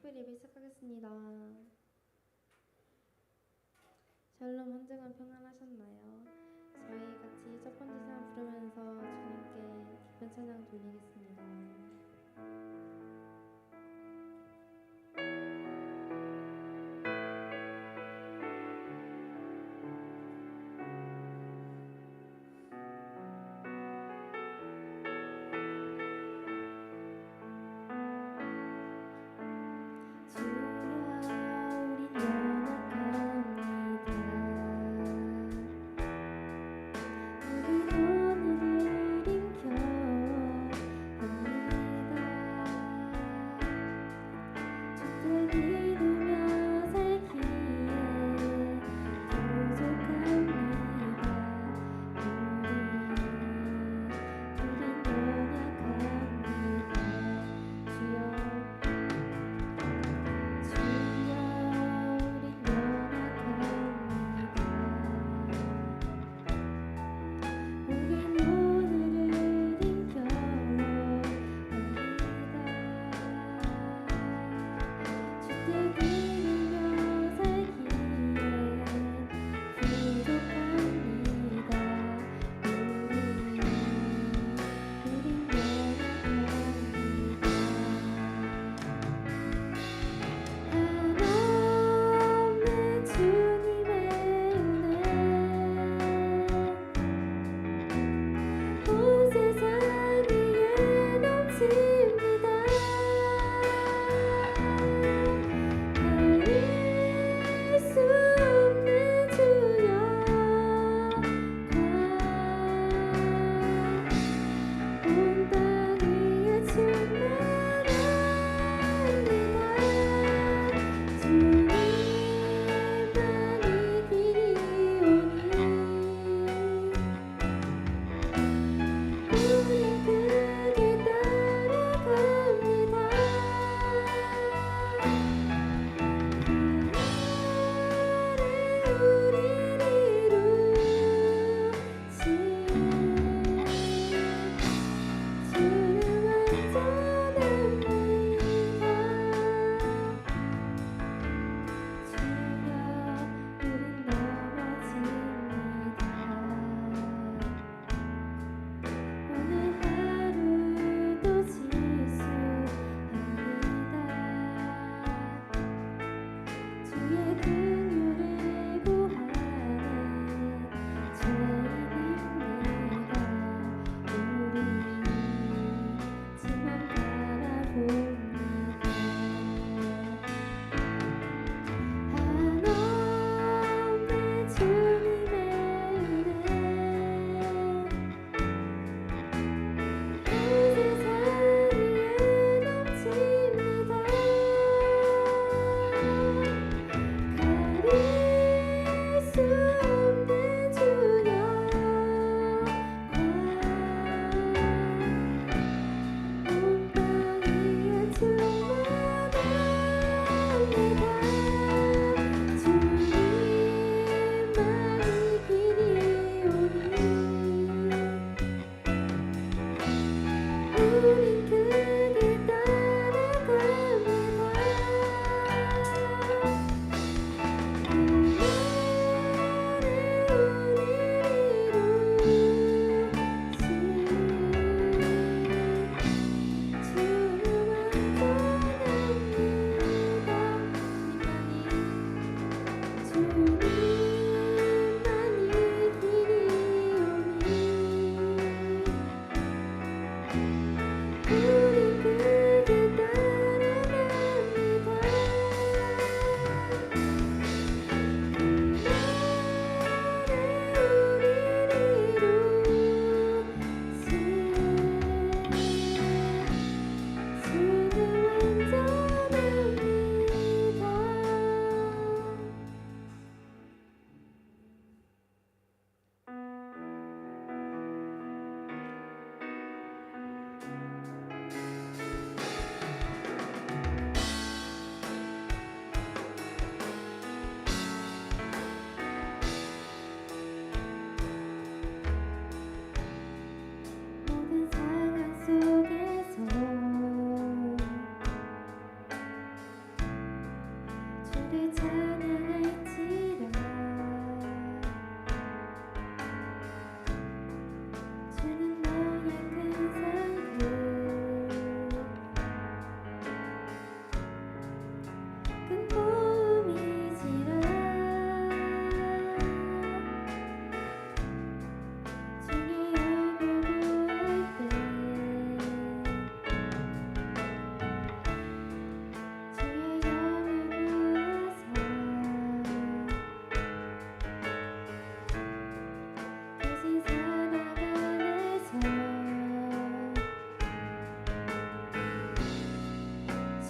특별 예배 시작하겠습니다. 샬롬, 헌정은 평안하셨나요? 저희 같이 첫 번째 찬양 부르면서 주님께 기쁜 찬양 돌리겠습니다.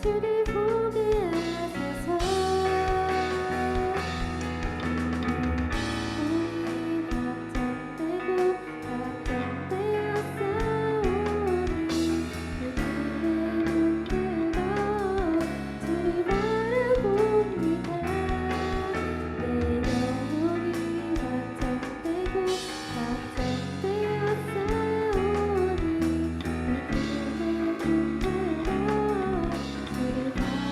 주를 보게 하소서. 우리 걱정되고 걱정되어 싸우니 우리의 눈물로 주를 바라봅니다. 내 영혼이 걱정되고 걱정되어 싸우니 우리의 눈물로 주를 바라봅니다.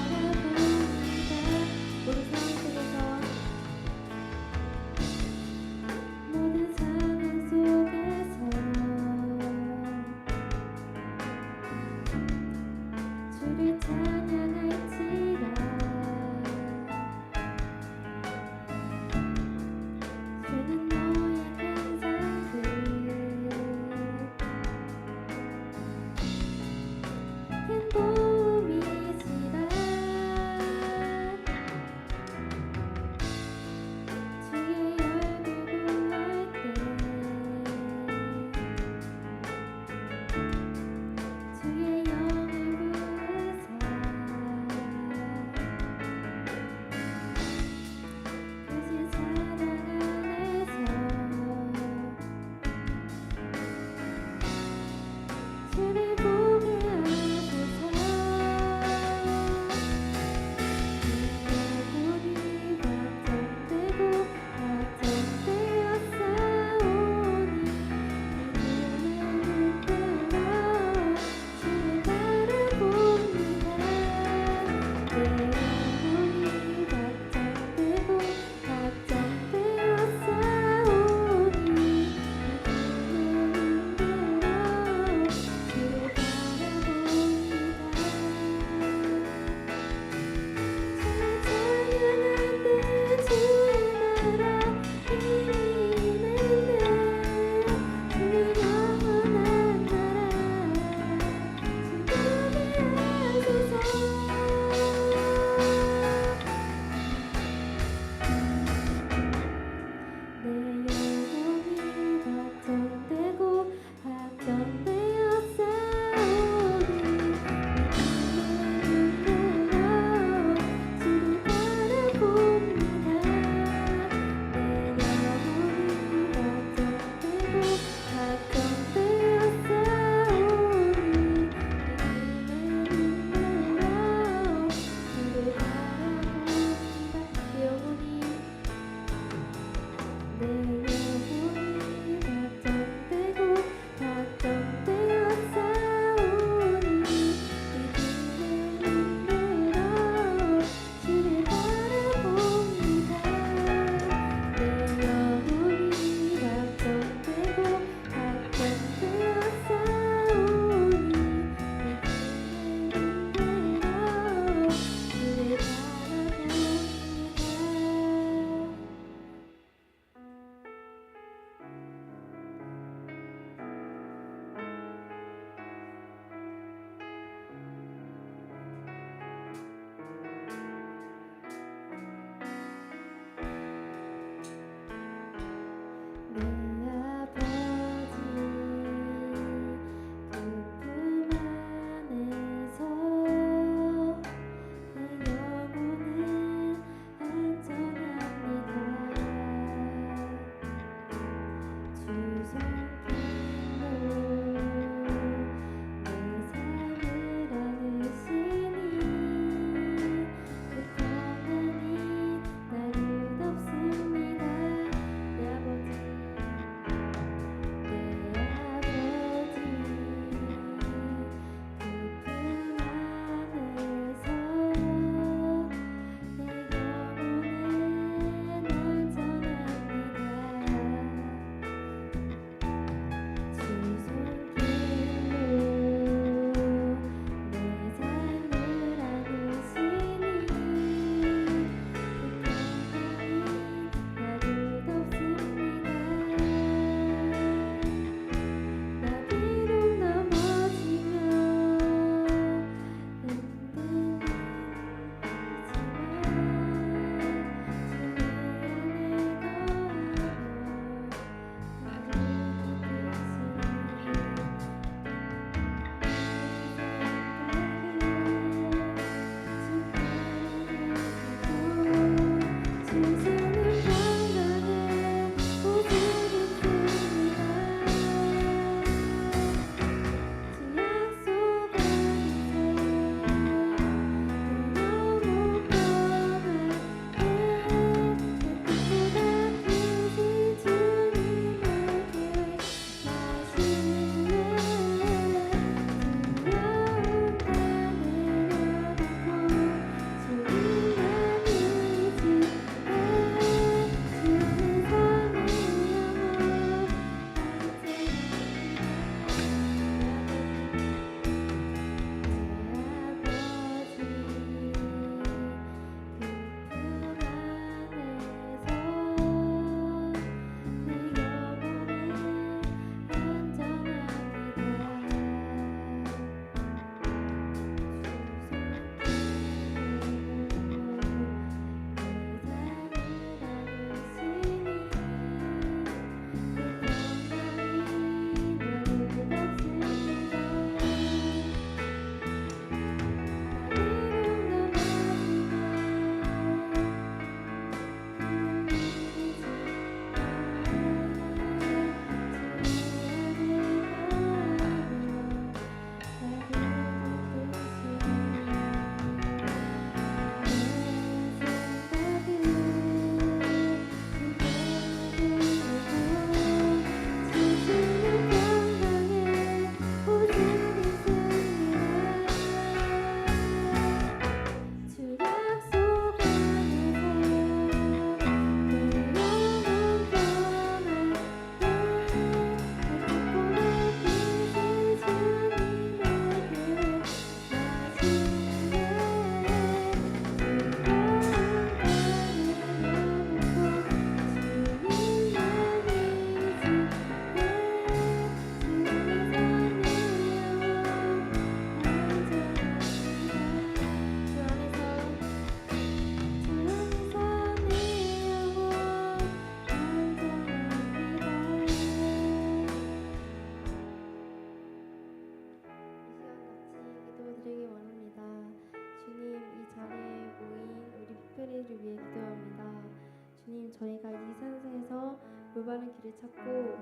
찾고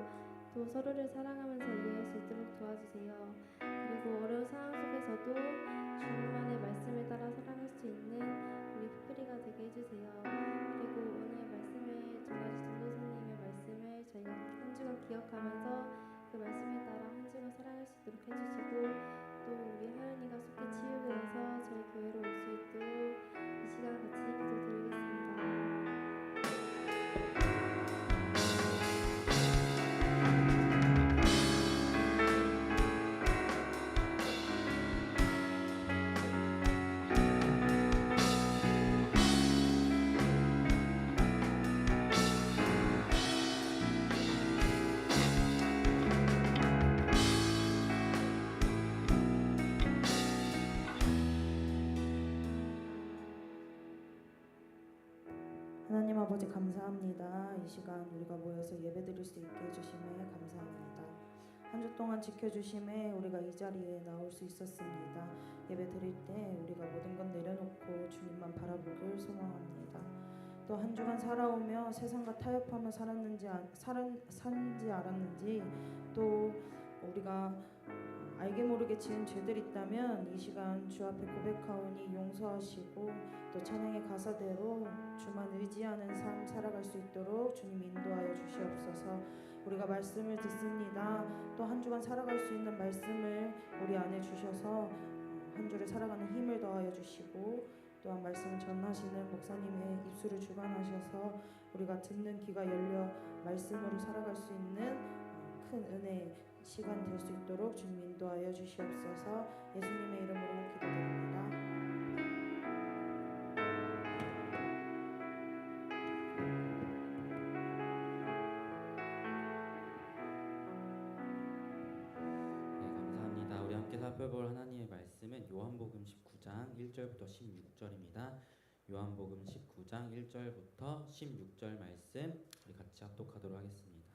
또 서로를 사랑하면서 이해할 수 있도록 도와주세요. 그리고 어려운 상황 속에서도 주님만의 말씀에 따라 살아갈 수 있는 우리 푸프리가 되게 해주세요. 그리고 오늘 말씀을 전하주신 선생님의 말씀을 저희가 한 주간 기억하면서 그 말씀에 따라 한 주간 살아갈 수 있도록 해주시고 또 우리 하연이가 속히 치유되어서 저희 교회로 올 수 있도록 이 시간 같이 기도드리겠습니다. 하나님 아버지 감사합니다. 이 시간 우리가 모여서 예배드릴 수 있게 해주심에 감사합니다. 한 주 동안 지켜주심에 우리가 이 자리에 나올 수 있었습니다. 예배 드릴 때 우리가 모든 것 내려놓고 주님만 바라보길 소망합니다. 또 한 주간 살아오며 세상과 타협하며 산지 알았는지 또 우리가 알게 모르게 지은 죄들 있다면 이 시간 주 앞에 고백하오니 용서하시고 또 찬양의 가사대로 주만 의지하는 삶 살아갈 수 있도록 주님 인도하여 주시옵소서. 우리가 말씀을 듣습니다. 또 한 주간 살아갈 수 있는 말씀을 우리 안에 주셔서 한 주를 살아가는 힘을 더하여 주시고 또한 말씀을 전하시는 목사님의 입술을 주관하셔서 우리가 듣는 귀가 열려 말씀으로 살아갈 수 있는 큰 은혜 시간 될 수 있도록 주님 인도하여 주시옵소서. 예수님의 이름으로 기도드립니다. 감사합니다. 우리 함께 살펴볼 하나님의 말씀은 요한복음 19장 1절부터 16절입니다. 요한복음 19장 1절부터 16절 말씀 우리 같이 합독하도록 하겠습니다.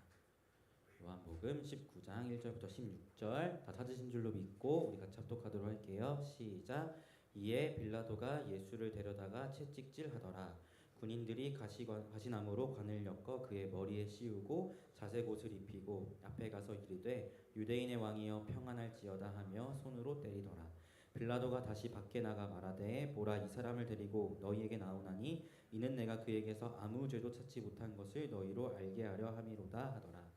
요한복음 19장 1절부터 16절 다 찾으신 줄로 믿고 우리 같이 합독하도록 할게요. 시작. 이에 빌라도가 예수를 데려다가 채찍질하더라. 군인들이 가시나무로 관을 엮어 그의 머리에 씌우고 자색 옷을 입히고 앞에 가서 이르되 유대인의 왕이여 평안할지어다 하며 손으로 때리더라. 빌라도가 다시 밖에 나가 말하되 보라 이 사람을 데리고 너희에게 나오나니 이는 내가 그에게서 아무 죄도 찾지 못한 것을 너희로 알게 하려 함이로다 하더라.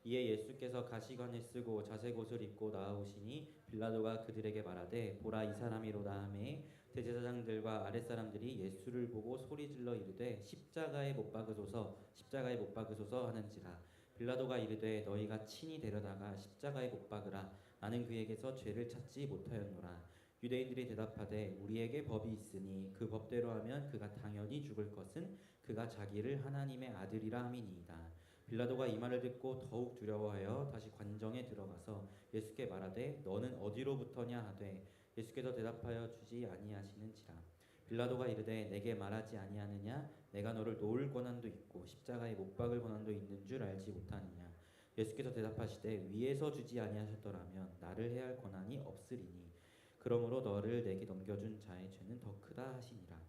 이에 예수께서 가시관을 쓰고 자색 옷을 입고 나아오시니 빌라도가 그들에게 말하되 보라 이 사람이로다 하매 대제사장들과 아랫사람들이 예수를 보고 소리질러 이르되 십자가에 못 박으소서 십자가에 못 박으소서 하는지라. 빌라도가 이르되 너희가 친히 데려다가 십자가에 못 박으라. 나는 그에게서 죄를 찾지 못하였노라. 유대인들이 대답하되 우리에게 법이 있으니 그 법대로 하면 그가 당연히 죽을 것은 그가 자기를 하나님의 아들이라 함이니이다. 빌라도가 이 말을 듣고 더욱 두려워하여 다시 관정에 들어가서 예수께 말하되 너는 어디로부터냐 하되 예수께서 대답하여 주지 아니하시는지라. 빌라도가 이르되 내게 말하지 아니하느냐 내가 너를 놓을 권한도 있고 십자가에 못 박을 권한도 있는 줄 알지 못하느냐. 예수께서 대답하시되 위에서 주지 아니하셨더라면 나를 해할 권한이 없으리니 그러므로 너를 내게 넘겨준 자의 죄는 더 크다 하시니라.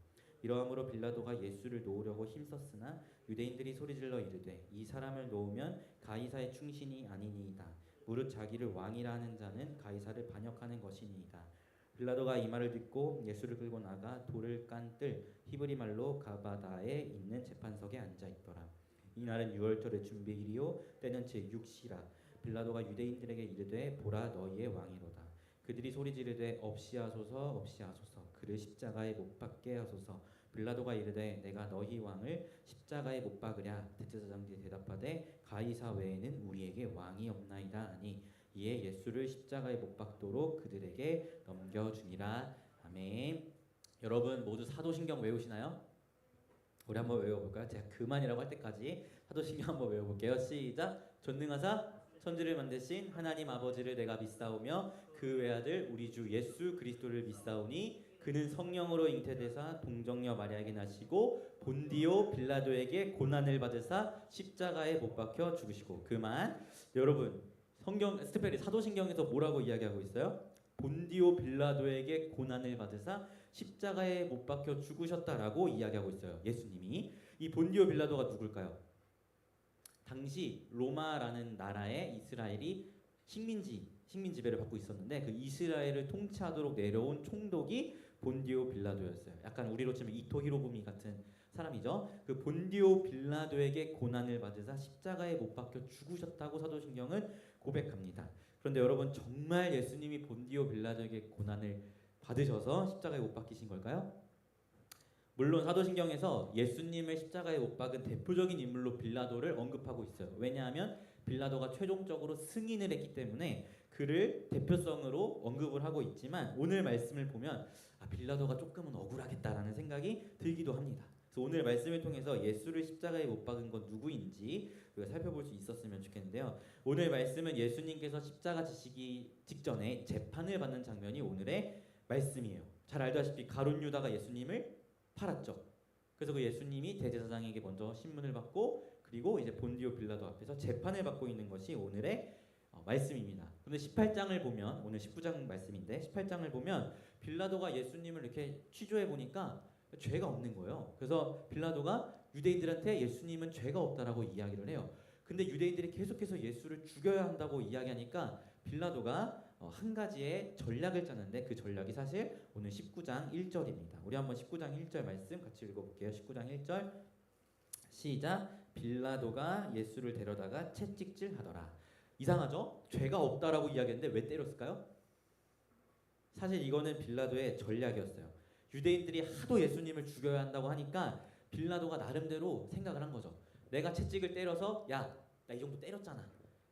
이러함으로 빌라도가 예수를 놓으려고 힘썼으나 유대인들이 소리질러 이르되 이 사람을 놓으면 가이사의 충신이 아니니이다. 무릇 자기를 왕이라 하는 자는 가이사를 반역하는 것이니이다. 빌라도가 이 말을 듣고 예수를 끌고 나가 돌을 깐 뜰 히브리 말로 가바다에 있는 재판석에 앉아 있더라. 이날은 유월절의 준비일이요 때는 제6시라. 빌라도가 유대인들에게 이르되 보라 너희의 왕이로다. 그들이 소리 지르되 없이하소서 없이하소서 그를 십자가에 못 박게 하소서. 빌라도가 이르되 내가 너희 왕을 십자가에 못 박으랴. 대제사장들이 대답하되 가이사 외에는 우리에게 왕이 없나이다 하니 이에 예수를 십자가에 못 박도록 그들에게 넘겨주니라. 아멘. 여러분 모두 사도신경 외우시나요? 우리 한번 외워볼까요? 제가 그만이라고 할 때까지 사도신경 한번 외워볼게요. 시작. 전능하사 천지를 만드신 하나님 아버지를 내가 믿사오며 그 외아들 우리 주 예수 그리스도를 믿사오니 그는 성령으로 잉태되사 동정녀 마리아에게 나시고 본디오 빌라도에게 고난을 받으사 십자가에 못 박혀 죽으시고. 그만. 여러분 성경 스테펠이 사도신경에서 뭐라고 이야기하고 있어요? 본디오 빌라도에게 고난을 받으사 십자가에 못 박혀 죽으셨다라고 이야기하고 있어요. 예수님이. 이 본디오 빌라도가 누굴까요? 당시 로마라는 나라에 이스라엘이 식민 지배를 받고 있었는데 그 이스라엘을 통치하도록 내려온 총독이 본디오 빌라도였어요. 약간 우리로 치면 이토 히로부미 같은 사람이죠. 그 본디오 빌라도에게 고난을 받으사 십자가에 못 박혀 죽으셨다고 사도신경은 고백합니다. 그런데 여러분 정말 예수님이 본디오 빌라도에게 고난을 받으셔서 십자가에 못 박히신 걸까요? 물론 사도신경에서 예수님을 십자가에 못 박은 대표적인 인물로 빌라도를 언급하고 있어요. 왜냐하면 빌라도가 최종적으로 승인을 했기 때문에 그를 대표성으로 언급을 하고 있지만 오늘 말씀을 보면 빌라도가 조금은 억울하겠다라는 생각이 들기도 합니다. 그래서 오늘 말씀을 통해서 예수를 십자가에 못 박은 건 누구인지 우리가 살펴볼 수 있었으면 좋겠는데요. 오늘 말씀은 예수님께서 십자가 지시기 직전에 재판을 받는 장면이 오늘의 말씀이에요. 잘 알다시피 가룟 유다가 예수님을 팔았죠. 그래서 그 예수님이 대제사장에게 먼저 신문을 받고 그리고 이제 본디오 빌라도 앞에서 재판을 받고 있는 것이 오늘의 말씀입니다. 근데 18장을 보면 오늘 19장 말씀인데 18장을 보면 빌라도가 예수님을 이렇게 취조해 보니까 죄가 없는 거예요. 그래서 빌라도가 유대인들한테 예수님은 죄가 없다라고 이야기를 해요. 근데 유대인들이 계속해서 예수를 죽여야 한다고 이야기하니까 빌라도가 한 가지의 전략을 짜는데 그 전략이 사실 오늘 19장 1절입니다. 우리 한번 19장 1절 말씀 같이 읽어볼게요. 19장 1절 시작. 빌라도가 예수를 데려다가 채찍질 하더라. 이상하죠? 죄가 없다라고 이야기했는데 왜 때렸을까요? 사실 이거는 빌라도의 전략이었어요. 유대인들이 하도 예수님을 죽여야 한다고 하니까 빌라도가 나름대로 생각을 한 거죠. 내가 채찍을 때려서 야, 나 이 정도 때렸잖아.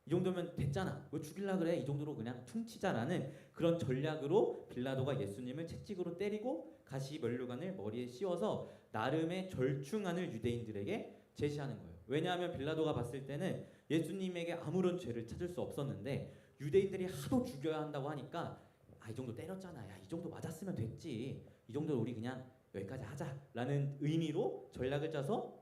이 정도면 됐잖아. 왜 죽이려고 그래? 이 정도로 그냥 퉁치자라는 그런 전략으로 빌라도가 예수님을 채찍으로 때리고 가시 면류관을 머리에 씌워서 나름의 절충안을 유대인들에게 제시하는 거예요. 왜냐하면 빌라도가 봤을 때는 예수님에게 아무런 죄를 찾을 수 없었는데 유대인들이 하도 죽여야 한다고 하니까 이 정도 때렸잖아. 야, 이 정도 맞았으면 됐지. 이 정도 우리 그냥 여기까지 하자라는 의미로 전략을 짜서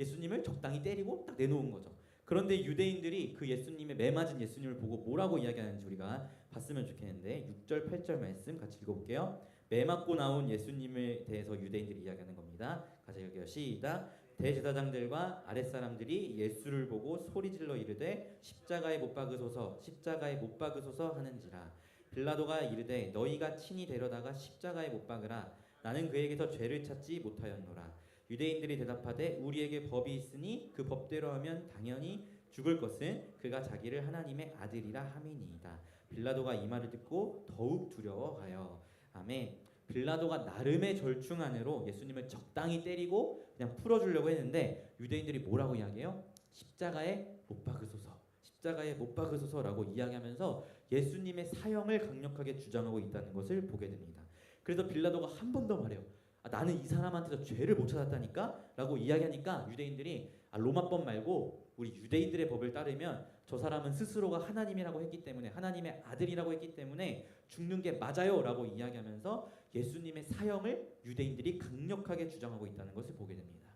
예수님을 적당히 때리고 딱 내놓은 거죠. 그런데 유대인들이 그 예수님의 매맞은 예수님을 보고 뭐라고 이야기하는지 우리가 봤으면 좋겠는데 6절 8절 말씀 같이 읽어볼게요. 매맞고 나온 예수님에 대해서 유대인들이 이야기하는 겁니다. 같이 읽게요. 시작. 대제사장들과 아랫사람들이 예수를 보고 소리질러 이르되 십자가에 못 박으소서 십자가에 못 박으소서 하는지라. 빌라도가 이르되 너희가 친히 데려다가 십자가에 못 박으라. 나는 그에게서 죄를 찾지 못하였노라. 유대인들이 대답하되 우리에게 법이 있으니 그 법대로 하면 당연히 죽을 것은 그가 자기를 하나님의 아들이라 함이니이다. 빌라도가 이 말을 듣고 더욱 두려워하여. 아멘. 빌라도가 나름의 절충안으로 예수님을 적당히 때리고 그냥 풀어주려고 했는데 유대인들이 뭐라고 이야기해요? 십자가에 못 박으소서, 십자가에 못 박으소서라고 이야기하면서 예수님의 사형을 강력하게 주장하고 있다는 것을 보게 됩니다. 그래서 빌라도가 한 번 더 말해요. 나는 이 사람한테서 죄를 못 찾았다니까? 라고 이야기하니까 유대인들이 로마법 말고 우리 유대인들의 법을 따르면 저 사람은 스스로가 하나님이라고 했기 때문에 하나님의 아들이라고 했기 때문에 죽는 게 맞아요 라고 이야기하면서 예수님의 사형을 유대인들이 강력하게 주장하고 있다는 것을 보게 됩니다.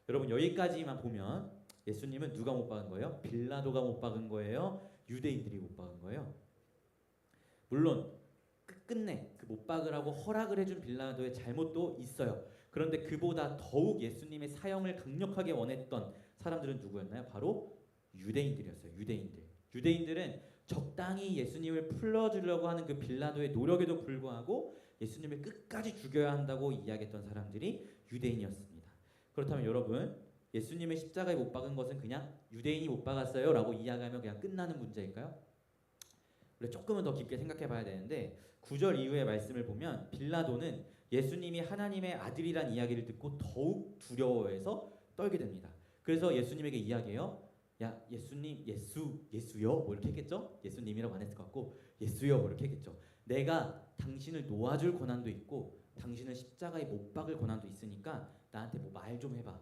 여러분 여기까지만 보면 예수님은 누가 못 박은 거예요? 빌라도가 못 박은 거예요? 유대인들이 못 박은 거예요? 물론 끝끝내 그 못 박으라고 허락을 해준 빌라도의 잘못도 있어요. 그런데 그보다 더욱 예수님의 사형을 강력하게 원했던 사람들은 누구였나요? 바로 유대인들이었어요. 유대인들은 적당히 예수님을 풀어주려고 하는 그 빌라도의 노력에도 불구하고 예수님을 끝까지 죽여야 한다고 이야기했던 사람들이 유대인이었습니다. 그렇다면 여러분 예수님을 십자가에 못 박은 것은 그냥 유대인이 못 박았어요 라고 이야기하면 그냥 끝나는 문제일까요? 우리 조금은 더 깊게 생각해 봐야 되는데 9절 이후의 말씀을 보면 빌라도는 예수님이 하나님의 아들이란 이야기를 듣고 더욱 두려워해서 떨게 됩니다. 그래서 예수님에게 이야기해요. 야 예수님 예수요 뭐 이렇게 했겠죠? 예수님이라고 안 했을 것 같고 예수요 뭐 이렇게 했겠죠. 내가 당신을 놓아줄 권한도 있고 당신을 십자가에 못 박을 권한도 있으니까 나한테 뭐 말 좀 해봐.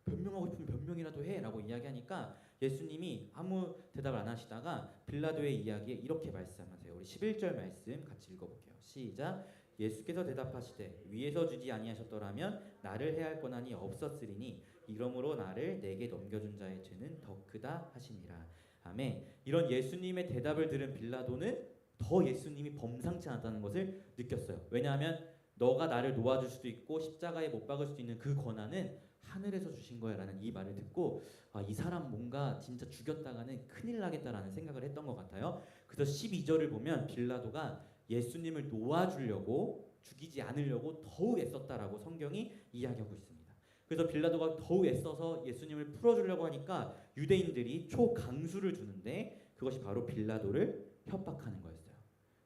변명하고 싶으면 변명이라도 해 라고 이야기하니까 예수님이 아무 대답을 안 하시다가 빌라도의 이야기에 이렇게 말씀하세요. 우리 11절 말씀 같이 읽어볼게요. 시작. 예수께서 대답하시되 위에서 주지 아니하셨더라면 나를 해할 권한이 없었으리니 이러므로 나를 내게 넘겨준 자의 죄는 더 크다 하시니라. 아멘. 이런 예수님의 대답을 들은 빌라도는 더 예수님이 범상치 않다는 것을 느꼈어요. 왜냐하면 너가 나를 놓아줄 수도 있고 십자가에 못 박을 수도 있는 그 권한은 하늘에서 주신 거야라는 이 말을 듣고 이 사람 뭔가 진짜 죽였다가는 큰일 나겠다라는 생각을 했던 것 같아요. 그래서 12절을 보면 빌라도가 예수님을 놓아주려고 죽이지 않으려고 더욱 애썼다라고 성경이 이야기하고 있습니다. 그래서 빌라도가 더욱 애써서 예수님을 풀어주려고 하니까 유대인들이 초강수를 주는데 그것이 바로 빌라도를 협박하는 거였어요.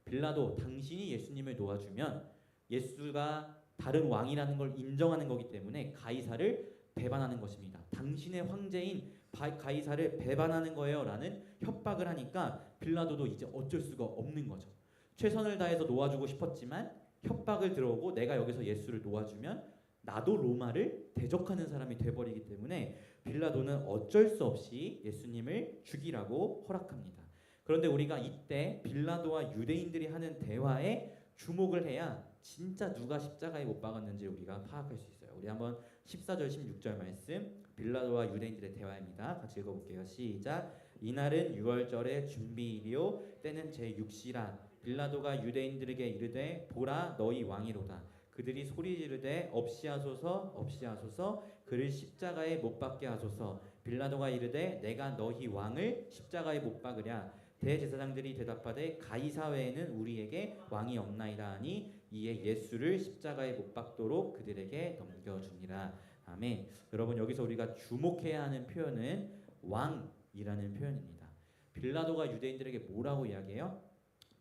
빌라도, 당신이 예수님을 놓아주면 예수가 다른 왕이라는 걸 인정하는 거기 때문에 가이사를 배반하는 것입니다. 당신의 황제인 가이사를 배반하는 거예요 라는 협박을 하니까 빌라도도 이제 어쩔 수가 없는 거죠. 최선을 다해서 놓아주고 싶었지만 협박을 들어오고 내가 여기서 예수를 놓아주면 나도 로마를 대적하는 사람이 돼버리기 때문에 빌라도는 어쩔 수 없이 예수님을 죽이라고 허락합니다. 그런데 우리가 이때 빌라도와 유대인들이 하는 대화에 주목을 해야 진짜 누가 십자가에 못 박았는지 우리가 파악할 수 있어요. 우리 한번 14절 16절 말씀 빌라도와 유대인들의 대화입니다. 같이 읽어볼게요. 시작. 이날은 6월절의 준비일이요 때는 제6시라. 빌라도가 유대인들에게 이르되 보라 너희 왕이로다. 그들이 소리 지르되 없이하소서 없이하소서 그를 십자가에 못 박게 하소서. 빌라도가 이르되 내가 너희 왕을 십자가에 못 박으랴. 대제사장들이 대답하되 가이사 외에는 우리에게 왕이 없나이다 하니 이에 예수를 십자가에 못 박도록 그들에게 넘겨주니라. 아멘. 여러분 여기서 우리가 주목해야 하는 표현은 왕이라는 표현입니다. 빌라도가 유대인들에게 뭐라고 이야기해요?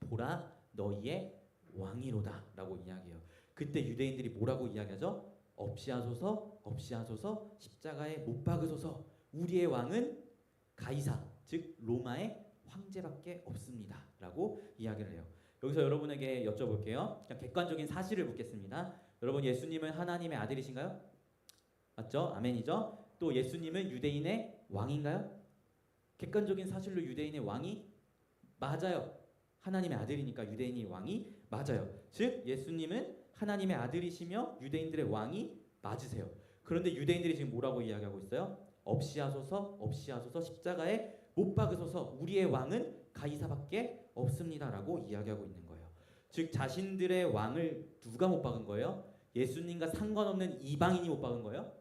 보라 너희의 왕이로다 라고 이야기해요. 그때 유대인들이 뭐라고 이야기하죠? 없이하소서 없이하소서 십자가에 못 박으소서. 우리의 왕은 가이사 즉 로마의 황제밖에 없습니다 라고 이야기를 해요. 여기서 여러분에게 여쭤볼게요. 그냥 객관적인 사실을 묻겠습니다. 여러분 예수님은 하나님의 아들이신가요? 맞죠? 아멘이죠? 또 예수님은 유대인의 왕인가요? 객관적인 사실로 유대인의 왕이 맞아요. 하나님의 아들이니까 유대인이 왕이 맞아요. 즉 예수님은 하나님의 아들이시며 유대인들의 왕이 맞으세요. 그런데 유대인들이 지금 뭐라고 이야기하고 있어요? 없이하소서 없이하소서 십자가에 못 박으소서 우리의 왕은 가이사밖에 없습니다라고 이야기하고 있는 거예요. 즉 자신들의 왕을 누가 못 박은 거예요? 예수님과 상관없는 이방인이 못 박은 거예요?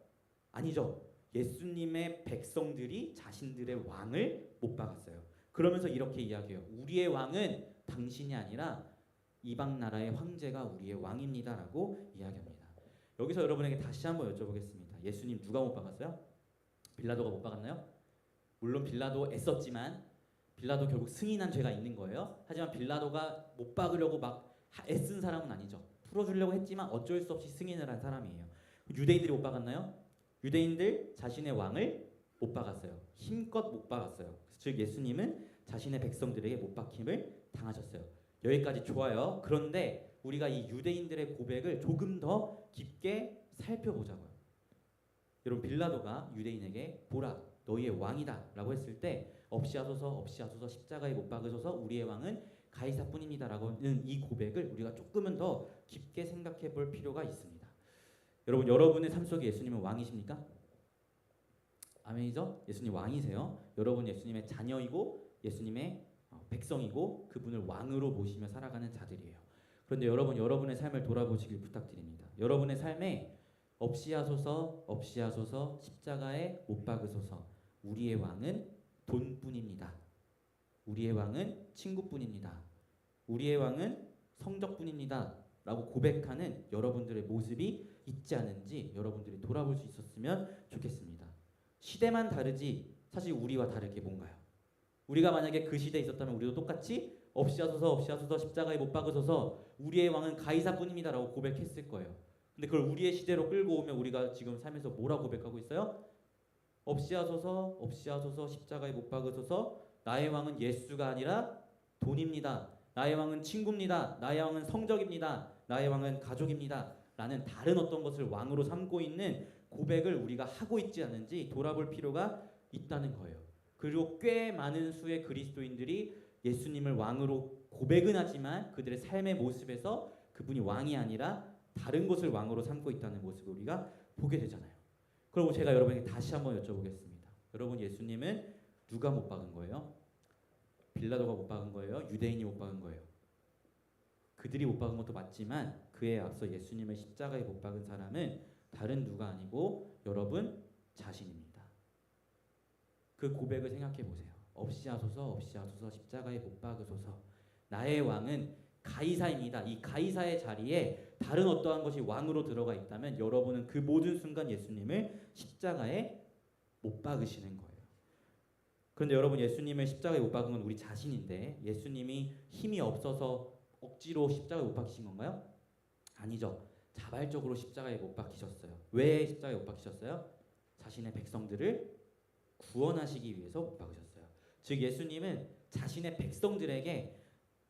아니죠. 예수님의 백성들이 자신들의 왕을 못 박았어요. 그러면서 이렇게 이야기해요. 우리의 왕은 당신이 아니라 이방 나라의 황제가 우리의 왕입니다라고 이야기합니다. 여기서 여러분에게 다시 한번 여쭤보겠습니다. 예수님 누가 못 박았어요? 빌라도가 못 박았나요? 물론 빌라도 애썼지만 빌라도 결국 승인한 죄가 있는 거예요. 하지만 빌라도가 못 박으려고 막 애쓴 사람은 아니죠. 풀어주려고 했지만 어쩔 수 없이 승인을 한 사람이에요. 유대인들이 못 박았나요? 유대인들 자신의 왕을 못 박았어요. 힘껏 못 박았어요. 즉 예수님은 자신의 백성들에게 못 박힘을 당하셨어요. 여기까지 좋아요. 그런데 우리가 이 유대인들의 고백을 조금 더 깊게 살펴보자고요. 여러분 빌라도가 유대인에게 보라 너희의 왕이다 라고 했을 때 없이하소서 없이하소서 십자가에 못 박으소서 우리의 왕은 가이사뿐입니다 라고는 이 고백을 우리가 조금은 더 깊게 생각해 볼 필요가 있습니다. 여러분 여러분의 삶 속에 예수님은 왕이십니까? 아멘이죠? 예수님 왕이세요. 여러분 예수님의 자녀이고 예수님의 백성이고 그분을 왕으로 모시며 살아가는 자들이에요. 그런데 여러분 여러분의 삶을 돌아보시길 부탁드립니다. 여러분의 삶에 없이하소서 없이하소서 십자가에 못 박으소서 우리의 왕은 돈뿐입니다. 우리의 왕은 친구뿐입니다. 우리의 왕은 성적뿐입니다 라고 고백하는 여러분들의 모습이 있지 않은지 여러분들이 돌아볼 수 있었으면 좋겠습니다. 시대만 다르지 사실 우리와 다를 게 뭔가요? 우리가 만약에 그 시대에 있었다면 우리도 똑같이 없이하소서 없이하소서 십자가에 못 박으소서 우리의 왕은 가이사뿐입니다 라고 고백했을 거예요. 근데 그걸 우리의 시대로 끌고 오면 우리가 지금 삶에서 뭐라고 고백하고 있어요? 없이하소서 없이하소서 십자가에 못 박으소서 나의 왕은 예수가 아니라 돈입니다. 나의 왕은 친구입니다. 나의 왕은 성적입니다. 나의 왕은 가족입니다 라는 다른 어떤 것을 왕으로 삼고 있는 고백을 우리가 하고 있지 않은지 돌아볼 필요가 있다는 거예요. 그리고 꽤 많은 수의 그리스도인들이 예수님을 왕으로 고백은 하지만 그들의 삶의 모습에서 그분이 왕이 아니라 다른 것을 왕으로 삼고 있다는 모습을 우리가 보게 되잖아요. 그럼 제가 여러분에게 다시 한번 여쭤보겠습니다. 여러분 예수님은 누가 못 박은 거예요? 빌라도가 못 박은 거예요? 유대인이 못 박은 거예요? 그들이 못 박은 것도 맞지만 그에 앞서 예수님을 십자가에 못 박은 사람은 다른 누가 아니고 여러분 자신입니다. 그 고백을 생각해 보세요. 없이 하소서, 없이 하소서, 십자가에 못 박으소서. 나의 왕은 가이사입니다. 이 가이사의 자리에 다른 어떠한 것이 왕으로 들어가 있다면 여러분은 그 모든 순간 예수님을 십자가에 못 박으시는 거예요. 그런데 여러분, 예수님을 십자가에 못 박은 건 우리 자신인데 예수님이 힘이 없어서 억지로 십자가에 못 박히신 건가요? 아니죠. 자발적으로 십자가에 못 박히셨어요. 왜 십자가에 못 박히셨어요? 자신의 백성들을 구원하시기 위해서 못 박으셨어요. 즉 예수님은 자신의 백성들에게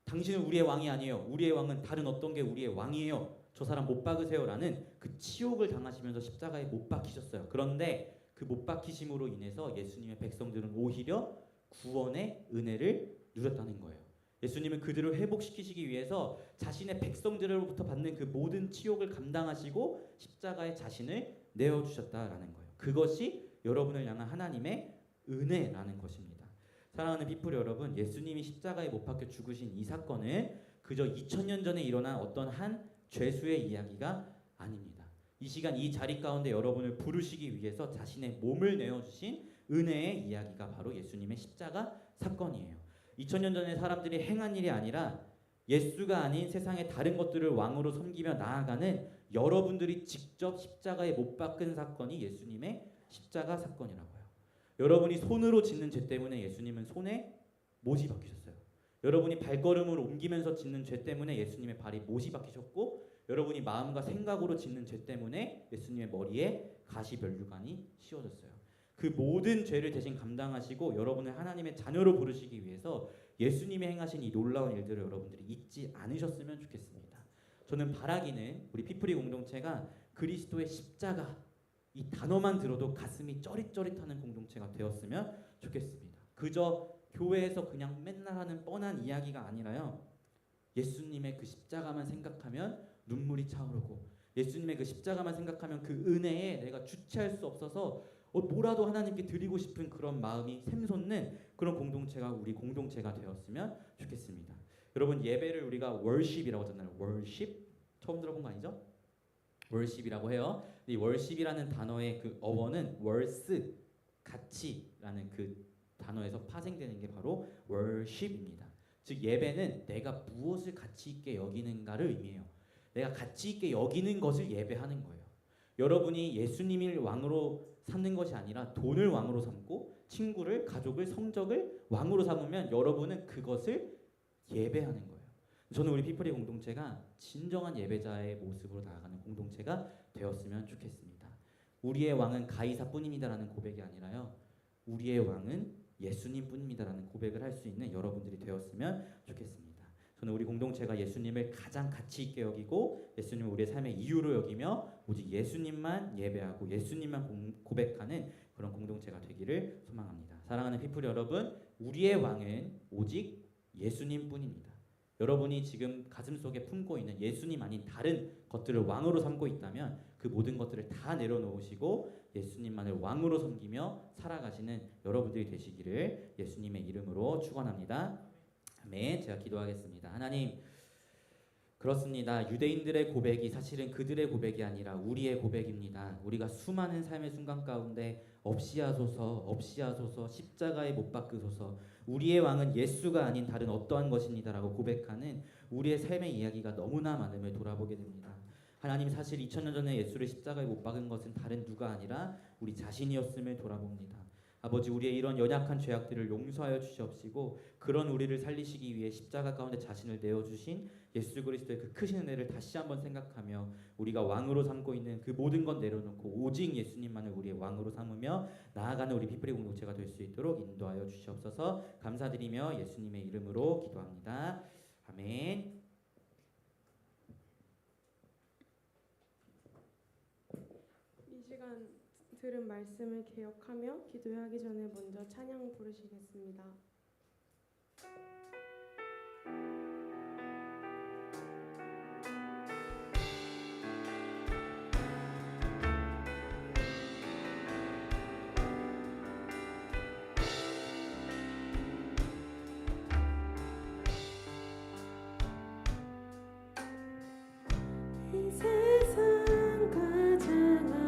당신은 우리의 왕이 아니에요. 우리의 왕은 다른 어떤 게 우리의 왕이에요. 저 사람 못 박으세요라는 그 치욕을 당하시면서 십자가에 못 박히셨어요. 그런데 그 못 박히심으로 인해서 예수님의 백성들은 오히려 구원의 은혜를 누렸다는 거예요. 예수님은 그들을 회복시키시기 위해서 자신의 백성들로부터 받는 그 모든 치욕을 감당하시고 십자가에 자신을 내어주셨다라는 거예요. 그것이 여러분을 향한 하나님의 은혜라는 것입니다. 사랑하는 피플 여러분, 예수님이 십자가에 못 박혀 죽으신 이 사건은 그저 2000년 전에 일어난 어떤 한 죄수의 이야기가 아닙니다. 이 시간 이 자리 가운데 여러분을 부르시기 위해서 자신의 몸을 내어주신 은혜의 이야기가 바로 예수님의 십자가 사건이에요. 2000년 전에 사람들이 행한 일이 아니라 예수가 아닌 세상의 다른 것들을 왕으로 섬기며 나아가는 여러분들이 직접 십자가에 못 박힌 사건이 예수님의 십자가 사건이라고요. 여러분이 손으로 짓는 죄 때문에 예수님은 손에 못이 박히셨어요. 여러분이 발걸음을 옮기면서 짓는 죄 때문에 예수님의 발이 못이 박히셨고, 여러분이 마음과 생각으로 짓는 죄 때문에 예수님의 머리에 가시면류관이 씌워졌어요. 그 모든 죄를 대신 감당하시고 여러분을 하나님의 자녀로 부르시기 위해서 예수님이 행하신 이 놀라운 일들을 여러분들이 잊지 않으셨으면 좋겠습니다. 저는 바라기는 우리 피프리 공동체가 그리스도의 십자가 이 단어만 들어도 가슴이 쩌릿쩌릿하는 공동체가 되었으면 좋겠습니다. 그저 교회에서 그냥 맨날 하는 뻔한 이야기가 아니라요, 예수님의 그 십자가만 생각하면 눈물이 차오르고 예수님의 그 십자가만 생각하면 그 은혜에 내가 주체할 수 없어서 뭐라도 하나님께 드리고 싶은 그런 마음이 샘솟는 그런 공동체가 우리 공동체가 되었으면 좋겠습니다. 여러분, 예배를 우리가 월십이라고 하잖아요. 월십? 처음 들어본 거 아니죠? 월십이라고 해요. 이 월십이라는 단어의 그 어원은 월스, 가치라는 그 단어에서 파생되는 게 바로 월십입니다. 즉 예배는 내가 무엇을 가치 있게 여기는가를 의미해요. 내가 가치 있게 여기는 것을 예배하는 거예요. 여러분이 예수님을 왕으로 삼는 것이 아니라 돈을 왕으로 삼고 친구를, 가족을, 성적을 왕으로 삼으면 여러분은 그것을 예배하는 거예요. 저는 우리 피플의 공동체가 진정한 예배자의 모습으로 나아가는 공동체가 되었으면 좋겠습니다. 우리의 왕은 가이사뿐입니다라는 고백이 아니라요, 우리의 왕은 예수님뿐입니다라는 고백을 할 수 있는 여러분들이 되었으면 좋겠습니다. 저는 우리 공동체가 예수님을 가장 가치 있게 여기고 예수님을 우리의 삶의 이유로 여기며 오직 예수님만 예배하고 예수님만 고백하는 그런 공동체가 되기를 소망합니다. 사랑하는 피플 여러분, 우리의 왕은 오직 예수님뿐입니다. 여러분이 지금 가슴속에 품고 있는 예수님 아닌 다른 것들을 왕으로 삼고 있다면 그 모든 것들을 다 내려놓으시고 예수님만을 왕으로 섬기며 살아가시는 여러분들이 되시기를 예수님의 이름으로 축원합니다. 아멘. 제가 기도하겠습니다. 하나님, 그렇습니다. 유대인들의 고백이 사실은 그들의 고백이 아니라 우리의 고백입니다. 우리가 수많은 삶의 순간 가운데 없이 하소서, 없이 하소서, 십자가에 못 박으소서, 우리의 왕은 예수가 아닌 다른 어떠한 것입니다라고 고백하는 우리의 삶의 이야기가 너무나 많음을 돌아보게 됩니다. 하나님, 사실 2000년 전에 예수를 십자가에 못 박은 것은 다른 누가 아니라 우리 자신이었음을 돌아봅니다. 아버지, 우리의 이런 연약한 죄악들을 용서하여 주시옵시고 그런 우리를 살리시기 위해 십자가 가운데 자신을 내어주신 예수 그리스도의 그 크신 은혜를 다시 한번 생각하며 우리가 왕으로 삼고 있는 그 모든 것 내려놓고 오직 예수님만을 우리의 왕으로 삼으며 나아가는 우리 피프리 공동체가 될 수 있도록 인도하여 주시옵소서. 감사드리며 예수님의 이름으로 기도합니다. 아멘. 이 시간 들은 말씀을 기억하며 기도하기 전에 먼저 찬양 부르시겠습니다. 이 세상 가장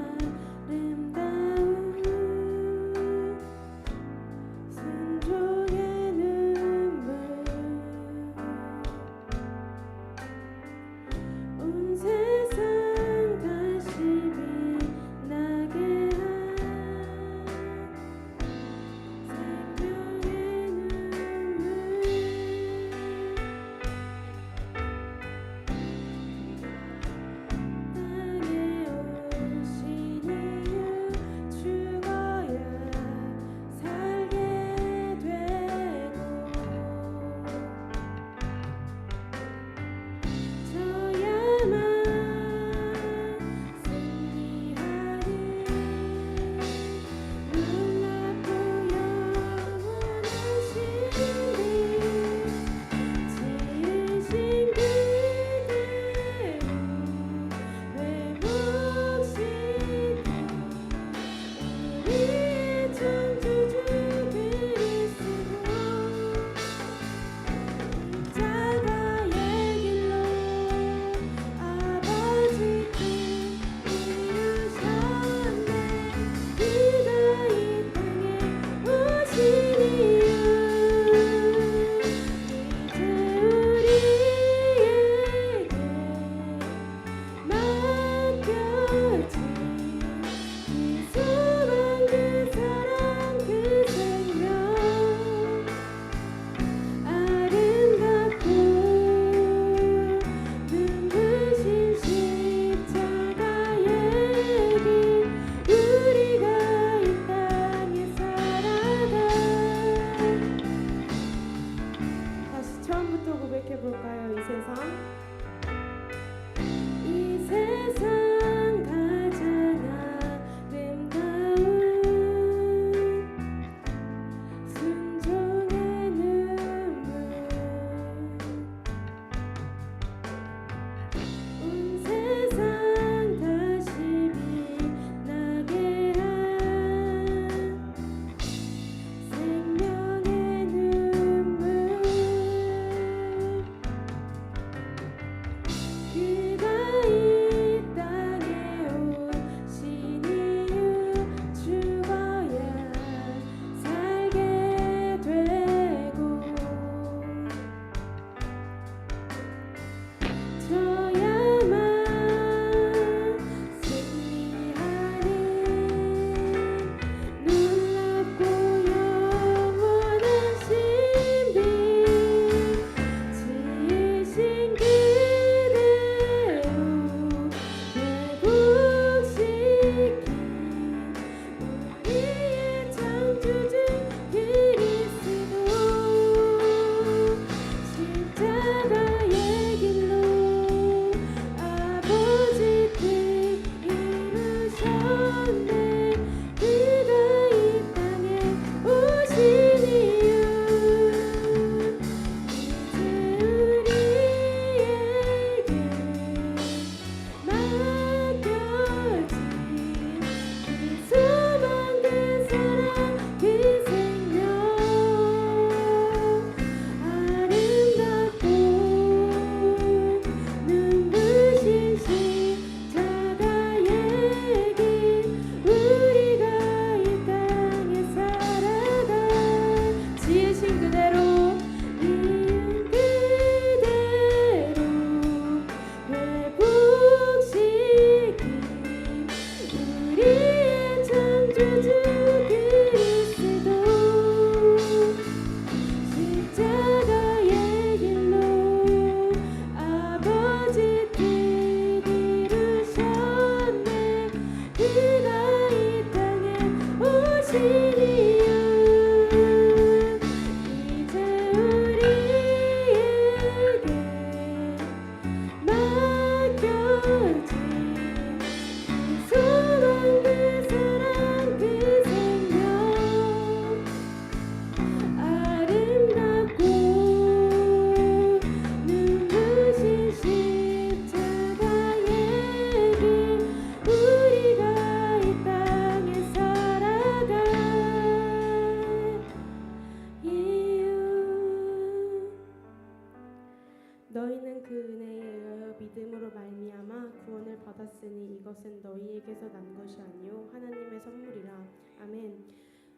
내게서 난 것이 아니요 하나님의 선물이라. 아멘.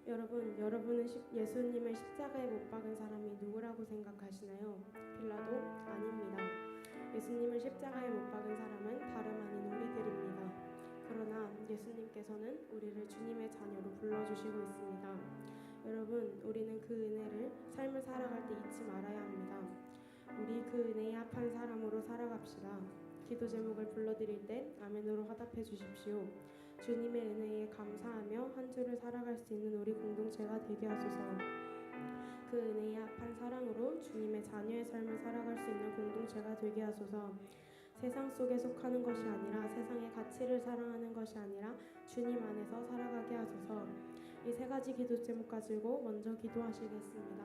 여러분은 예수님을 십자가에 못 박은 사람이 누구라고 생각하시나요? 빌라도? 아닙니다. 예수님을 십자가에 못 박은 사람은 다름 아닌 우리들입니다. 그러나 예수님께서는 우리를 주님의 자녀로 불러주시고 있습니다. 여러분, 우리는 그 은혜를 삶을 살아갈 때 잊지 말아야 합니다. 우리 그 은혜에 합한 사람으로 살아갑시다. 기도 제목을 불러드릴 때 아멘으로 화답해 주십시오. 주님의 은혜에 감사하며 한 주를 살아갈 수 있는 우리 공동체가 되게 하소서. 그 은혜에 합한 사랑으로 주님의 자녀의 삶을 살아갈 수 있는 공동체가 되게 하소서. 세상 속에 속하는 것이 아니라 세상의 가치를 사랑하는 것이 아니라 주님 안에서 살아가게 하소서. 이 세 가지 기도 제목 가지고 먼저 기도하시겠습니다.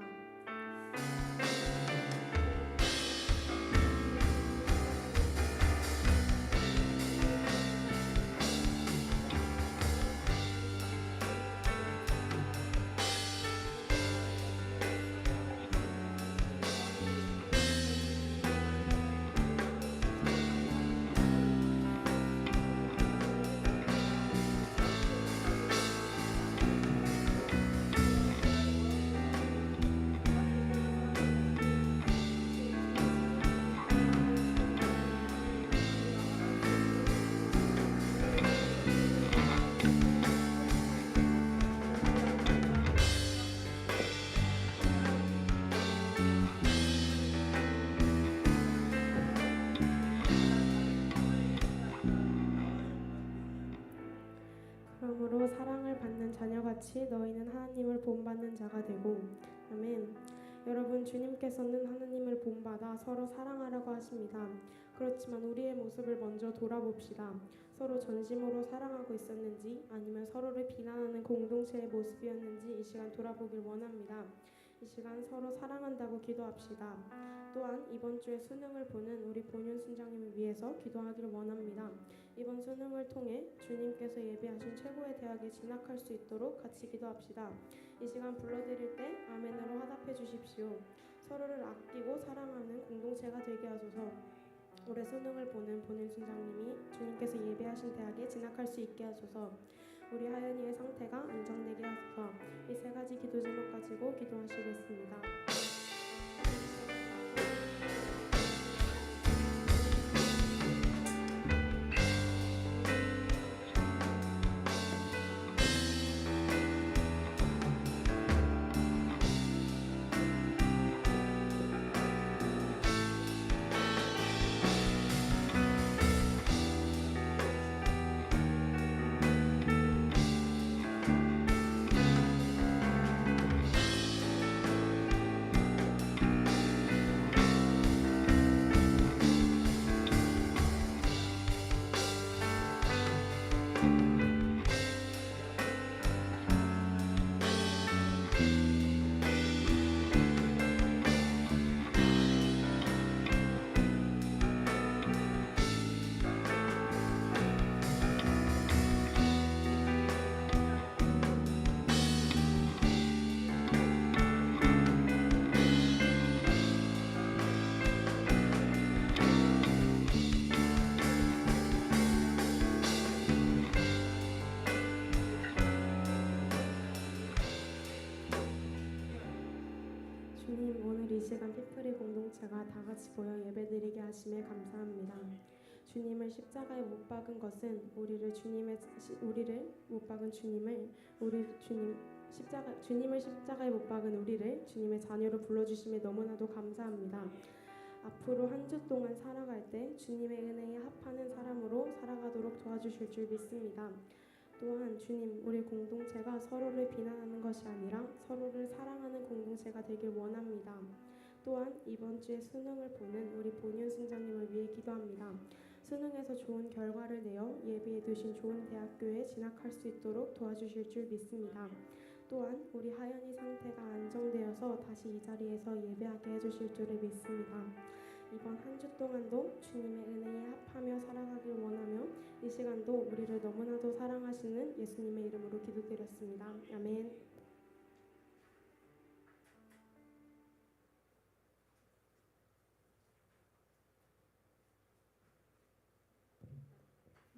그러므로 사랑을 받는 자녀같이 너희는 하나님을 본받는 자가 되고. 아멘. 여러분, 주님께서는 하나님을 본받아 서로 사랑하라고 하십니다. 그렇지만 우리의 모습을 먼저 돌아봅시다. 서로 전심으로 사랑하고 있었는지 아니면 서로를 비난하는 공동체의 모습이었는지 이 시간 돌아보길 원합니다. 이 시간 서로 사랑한다고 기도합시다. 또한 이번 주에 수능을 보는 우리 본윤 순장님을 위해서 기도하기를 원합니다. 이번 수능을 통해 주님께서 예비하신 최고의 대학에 진학할 수 있도록 같이 기도합시다. 이 시간 불러드릴 때 아멘으로 화답해 주십시오. 서로를 아끼고 사랑하는 공동체가 되게 하소서. 올해 수능을 보는 본윤 순장님이 주님께서 예비하신 대학에 진학할 수 있게 하소서. 우리 하연이의 상태가 안정되게 하소서. 이 세 가지 기도 제목 가지고 기도하시겠습니다. 주님, 오늘 이 시간 피프리 공동체가 다 같이 모여 예배드리게 하심에 감사합니다. 주님을 십자가에 못 박은 것은 우리를 못 박은 주님을 십자가에 못 박은 우리를 주님의 자녀로 불러주심에 너무나도 감사합니다. 앞으로 한 주 동안 살아갈 때 주님의 은혜에 합하는 사람으로 살아가도록 도와주실 줄 믿습니다. 또한 주님, 우리 공동체가 서로를 비난하는 것이 아니라 서로를 사랑하는 공동체가 되길 원합니다. 또한 이번 주에 수능을 보는 우리 본윤 순장님을 위해 기도합니다. 수능에서 좋은 결과를 내어 예비해 두신 좋은 대학교에 진학할 수 있도록 도와주실 줄 믿습니다. 또한 우리 하연이 상태가 안정되어서 다시 이 자리에서 예배하게 해주실 줄을 믿습니다. 이번 한 주 동안도 주님의 은혜에 합하며 살아가길 원하며 이 시간도 우리를 너무나도 사랑하시는 예수님의 이름으로 기도드렸습니다. 아멘.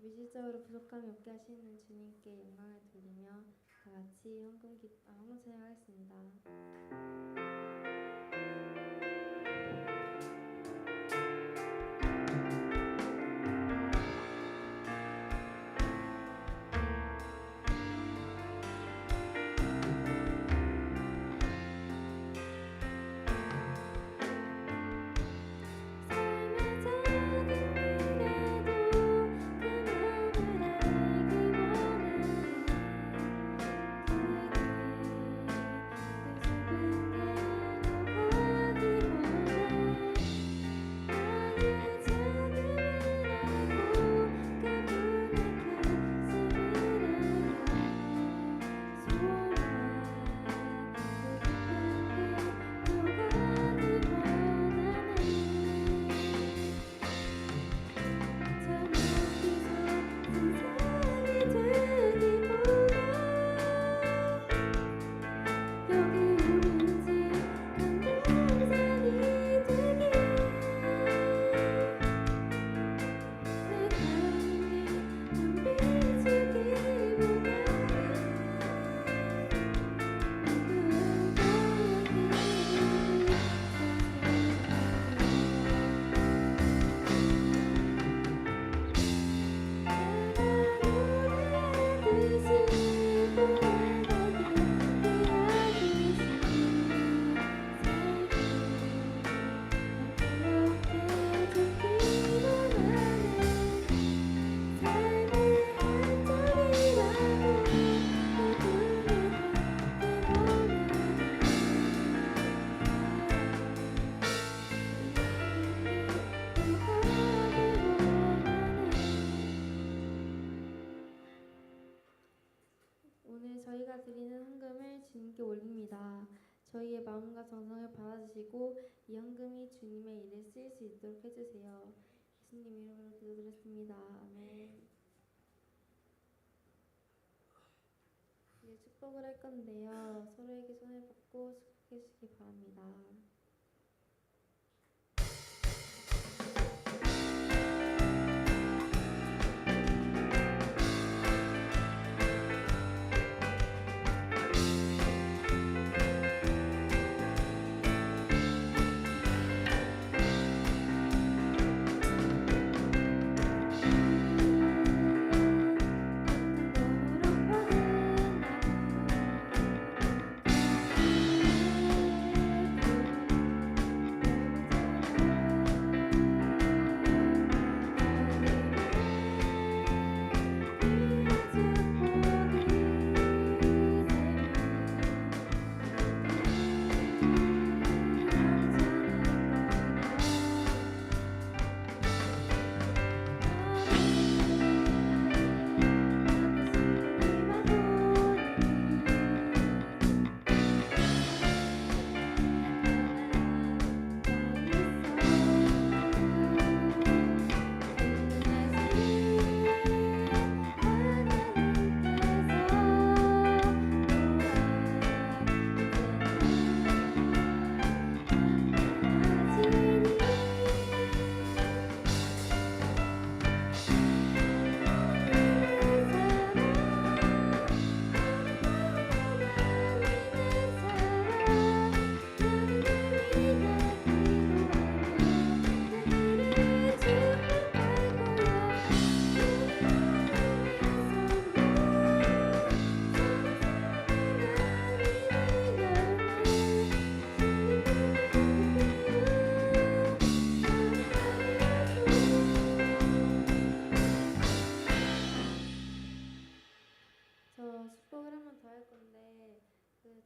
물질적으로 부족함이 없게 하시는 주님께 영광을 돌리며 다 같이 헌금 찬양하겠습니다. 오늘 저희가 드리는 헌금을 주님께 올립니다. 저희의 마음과 정성을 받아주시고 이 헌금이 주님의 일에 쓰일 수 있도록 해주세요. 예수님 이름으로 기도드렸습니다. 아멘. 이제 축복을 할 건데요. 서로에게 손을 뻗고 축복해 주시기 바랍니다. 저 축복을 한 번 더 할 건데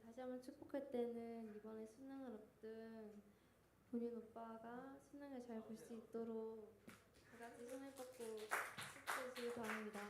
다시 한번 축복할 때는 이번에 수능을 앞둔 본인 오빠가 수능을 잘 볼 수 있도록 다 같이 손을 뻗고 축복해 주시기 바랍니다.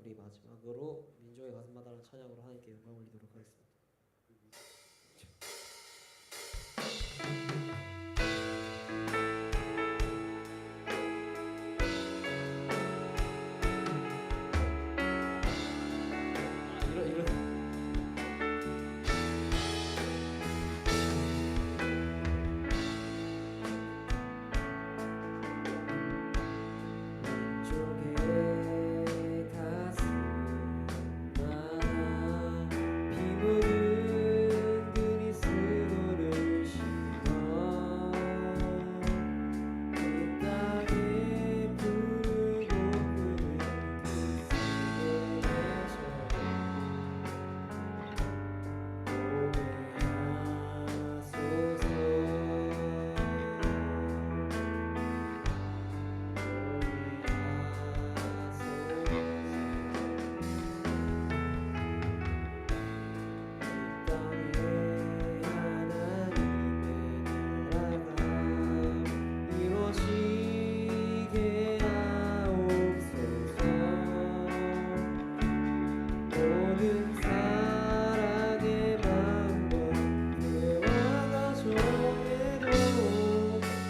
우리 마지막으로 민족의 가슴마다라는 찬양으로 하나님께 영광 올리도록 하겠습니다. 왼쪽에 가슴마다 피 묻은 그리스도를 심어 이 땅에 부르고 부르는 이루어지게 하옵소서. 모든 사랑의 마음과 대화 가정에도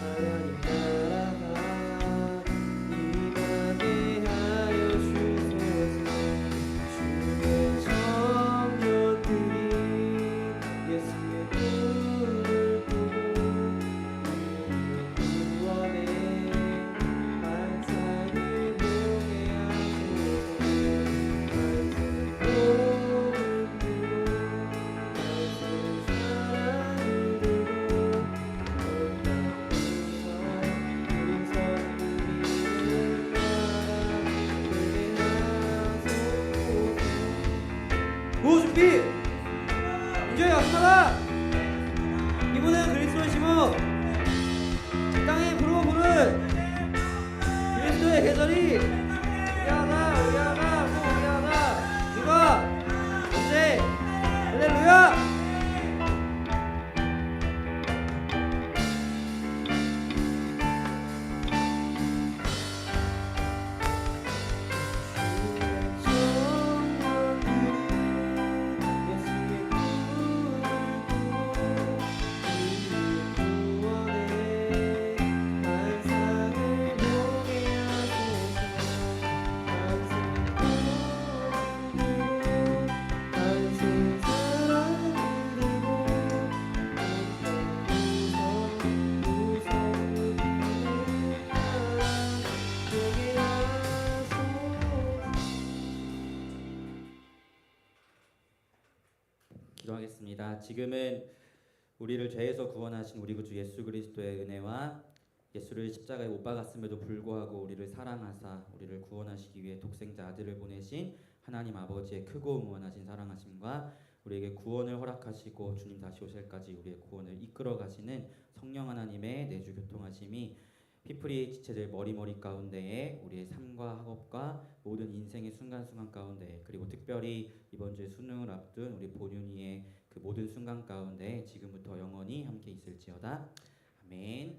하나님 나라가 임하게 하여 주소서. 주의 청년들이 예수의 꿈을 꾸고 구원의 환상을 보게 하소서. 말씀을 복음 들고 말씀을 사랑을 들고 온 땅에서 우리 선물이를 바라보게 하소서. 오 준비! 민족의 가슴마다 이번엔 그리스도의 심어 이 땅에 부르고 부른 그리스도의 계절이 우리하나 우리하나 또 우리하나 누가 언제 할렐루야! 기도하겠습니다. 지금은 우리를 죄에서 구원하신 우리 구주 예수 그리스도의 은혜와 예수를 십자가에 못 박았음에도 불구하고 우리를 사랑하사 우리를 구원하시기 위해 독생자 아들을 보내신 하나님 아버지의 크고 무한하신 사랑하심과 우리에게 구원을 허락하시고 주님 다시 오실까지 우리의 구원을 이끌어 가시는 성령 하나님의 내주 교통하심이 피프리 지체들 머리머리 가운데에 우리의 삶과 학업과 모든 인생의 순간순간 가운데 그리고 특별히 이번 주에 수능을 앞둔 우리 본윤이의 그 모든 순간 가운데 지금부터 영원히 함께 있을지어다. 아멘.